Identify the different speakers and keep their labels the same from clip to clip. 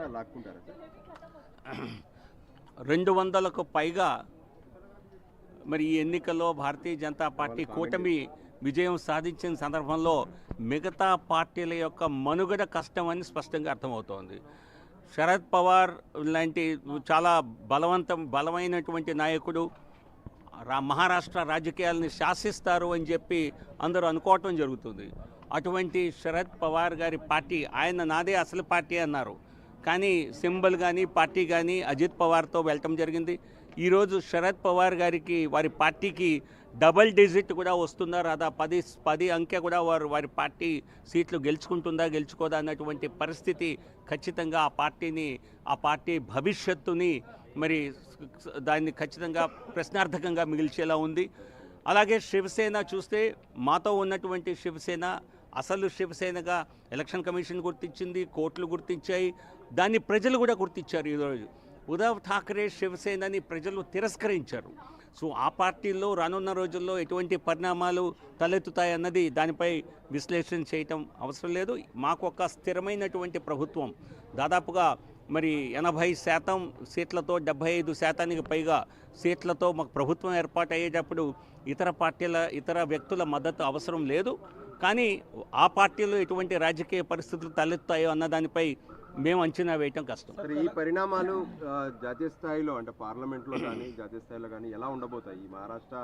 Speaker 1: ఏమైనా లాక్కుంటారా సార్?
Speaker 2: 200కు పైగా మరి ఈ ఎన్నికల్లో భారతీయ జనతా పార్టీ కూటమి విజయం సాధించిన సందర్భంలో మిగతా పార్టీల యొక్క మనుగడ కష్టమని స్పష్టంగా అర్థమవుతోంది. శరద్ పవార్ లాంటి చాలా బలమైనటువంటి నాయకుడు మహారాష్ట్ర రాజకీయాలని శాసిస్తారు అని చెప్పి అందరూ అనుకోవటం జరుగుతుంది. అటువంటి శరద్ పవార్ గారి పార్టీ, ఆయన నాదే అసలు పార్టీ అన్నారు, కానీ సింబల్ కానీ పార్టీ కానీ అజిత్ పవార్తో వెళ్ళటం జరిగింది. ఈరోజు శరద్ పవార్ గారికి వారి పార్టీకి డబల్ డిజిట్ కూడా వస్తుందా రాదా, 10 అంకె కూడా వారి పార్టీ సీట్లు గెలుచుకుంటుందా గెలుచుకోదా అన్నటువంటి పరిస్థితి ఖచ్చితంగా ఆ పార్టీ భవిష్యత్తుని మరి దాన్ని ఖచ్చితంగా ప్రశ్నార్థకంగా మిగిల్చేలా ఉంది. అలాగే శివసేన చూస్తే మాతో ఉన్నటువంటి శివసేన అసలు శివసేనగా ఎలక్షన్ కమిషన్ గుర్తించింది, కోర్టులు గుర్తించాయి, దాన్ని ప్రజలు కూడా గుర్తించారు. ఈరోజు ఉద్ధవ్ ఠాక్రే శివసేనని ప్రజలు తిరస్కరించారు. సో ఆ పార్టీల్లో రానున్న రోజుల్లో ఎటువంటి పరిణామాలు తలెత్తుతాయన్నది దానిపై విశ్లేషణ చేయటం అవసరం లేదు. మాకు ఒక స్థిరమైనటువంటి ప్రభుత్వం, దాదాపుగా మరి 80% సీట్లతో 75%కి పైగా సీట్లతో మాకు ప్రభుత్వం ఏర్పాటు అయ్యేటప్పుడు ఇతర వ్యక్తుల మద్దతు అవసరం లేదు. కానీ ఆ పార్టీలో ఎటువంటి రాజకీయ పరిస్థితులు తలెత్తాయో అన్న దానిపై మేము అంచనా వేయటం కష్టం.
Speaker 1: ఈ పరిణామాలు జాతీయ స్థాయిలో అంటే పార్లమెంట్లో కానీ జాతీయ స్థాయిలో కానీ ఎలా ఉండబోతాయి? ఈ మహారాష్ట్ర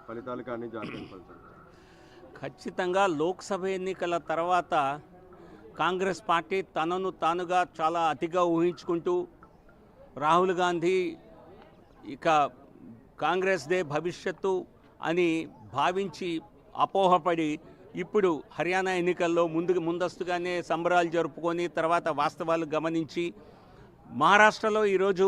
Speaker 1: ఫలితాలు కానీ జాతీయ ఫలితాలు
Speaker 2: ఖచ్చితంగా లోక్సభ ఎన్నికల తర్వాత కాంగ్రెస్ పార్టీ తనను తానుగా చాలా అతిగా ఊహించుకుంటూ రాహుల్ గాంధీ ఇక కాంగ్రెస్దే భవిష్యత్తు అని భావించి అపోహపడి ఇప్పుడు హర్యానా ఎన్నికల్లో ముందస్తుగానే సంబరాలు జరుపుకొని తర్వాత వాస్తవాలు గమనించి మహారాష్ట్రలో ఈరోజు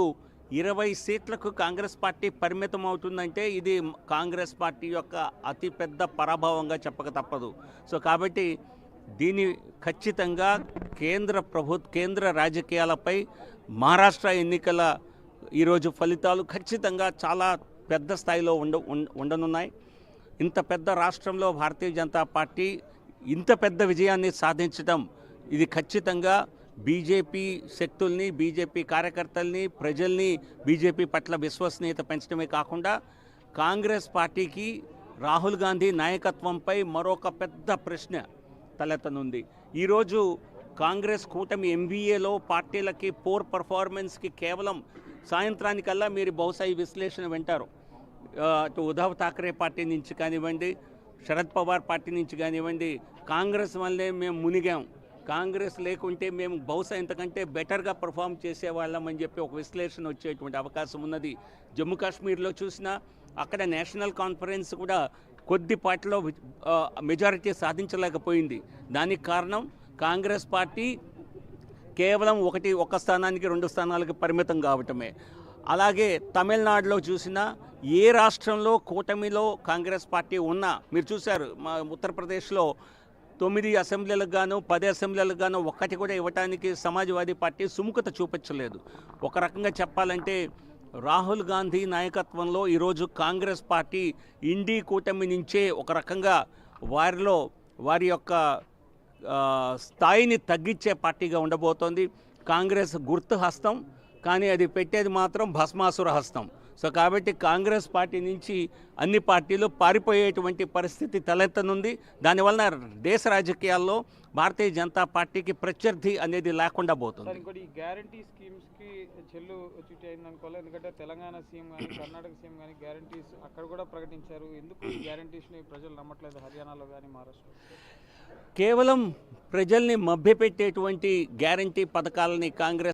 Speaker 2: 20 సీట్లకు కాంగ్రెస్ పార్టీ పరిమితం అవుతుందంటే ఇది కాంగ్రెస్ పార్టీ యొక్క అతిపెద్ద పరాభవంగా చెప్పక తప్పదు. సో కాబట్టి దీని ఖచ్చితంగా కేంద్ర రాజకీయాలపై మహారాష్ట్ర ఎన్నికల ఈరోజు ఫలితాలు ఖచ్చితంగా చాలా పెద్ద స్థాయిలో ఉండనున్నాయి. ఇంత పెద్ద రాష్ట్రంలో భారతీయ జనతా పార్టీ ఇంత పెద్ద విజయాన్ని సాధించడం ఇది ఖచ్చితంగా బీజేపీ శక్తుల్ని, బీజేపీ కార్యకర్తల్ని, ప్రజల్ని బీజేపీ పట్ల విశ్వసనీయత పెంచడమే కాకుండా కాంగ్రెస్ పార్టీకి రాహుల్ గాంధీ నాయకత్వంపై మరొక పెద్ద ప్రశ్న తలెత్తనుంది. ఈరోజు కాంగ్రెస్ కూటమి ఎంబీఏలో పార్టీలకి పోర్ పర్ఫార్మెన్స్కి కేవలం సాయంత్రానికల్లా మీరు బహుశా ఈ విశ్లేషణ వింటారు. అటు ఉద్ధవ్ ఠాక్రే పార్టీ నుంచి కానివ్వండి, శరద్ పవార్ పార్టీ నుంచి కానివ్వండి, కాంగ్రెస్ వల్లే మేము మునిగాం, కాంగ్రెస్ లేకుంటే మేము బహుశా ఇంతకంటే బెటర్గా పర్ఫామ్ చేసేవాళ్ళం అని చెప్పి ఒక విశ్లేషణ వచ్చేటువంటి అవకాశం ఉన్నది. జమ్మూ కాశ్మీర్లో చూసినా అక్కడ నేషనల్ కాన్ఫరెన్స్ కూడా కొద్దిపాటిలో మెజారిటీ సాధించలేకపోయింది. దానికి కారణం కాంగ్రెస్ పార్టీ కేవలం ఒక స్థానానికి 2 స్థానాలకు పరిమితం కావటమే. అలాగే తమిళనాడులో చూసినా ఏ రాష్ట్రంలో కూటమిలో కాంగ్రెస్ పార్టీ ఉన్నా మీరు చూశారు, మా ఉత్తరప్రదేశ్లో 9 అసెంబ్లీలకు గాను 10 అసెంబ్లీలకు గాను ఒక్కటి కూడా ఇవ్వడానికి సమాజ్వాదీ పార్టీ సుముఖత చూపించలేదు. ఒక రకంగా చెప్పాలంటే రాహుల్ గాంధీ నాయకత్వంలో ఈరోజు కాంగ్రెస్ పార్టీ ఇండీ కూటమి నుంచే ఒక రకంగా వారి యొక్క స్థాయిని తగ్గించే పార్టీగా ఉండబోతోంది. కాంగ్రెస్ గుర్తు హస్తం, కానీ అది పెట్టేది మాత్రం భస్మాసుర హస్తం. సో కాబట్టి కాంగ్రెస్ పార్టీ నుంచి అన్ని పార్టీలు పారిపోయేటువంటి పరిస్థితి తలెత్తనుంది. దానివల్ల దేశ రాజకీయాల్లో భారతీయ జనతా పార్టీకి ప్రత్యర్థి అనేది లేకుండా పోతుంది.
Speaker 3: ఇంకోటి ఈ గ్యారంటీ స్కీమ్స్కి చెల్లు చుట్టి అయింది అనుకోవాలి. ఎందుకంటే తెలంగాణ సీఎం కానీ కర్ణాటక సీఎం కానీ గ్యారంటీస్ అక్కడ కూడా ప్రకటించారు. ఎందుకు ఈ గ్యారంటీస్ని ప్రజలు నమ్మట్లేదు హర్యానాలో కానీ మహారాష్ట్రలో?
Speaker 2: కేవలం ప్రజల్ని మభ్యపెట్టేటువంటి గ్యారంటీ పథకాలని కాంగ్రెస్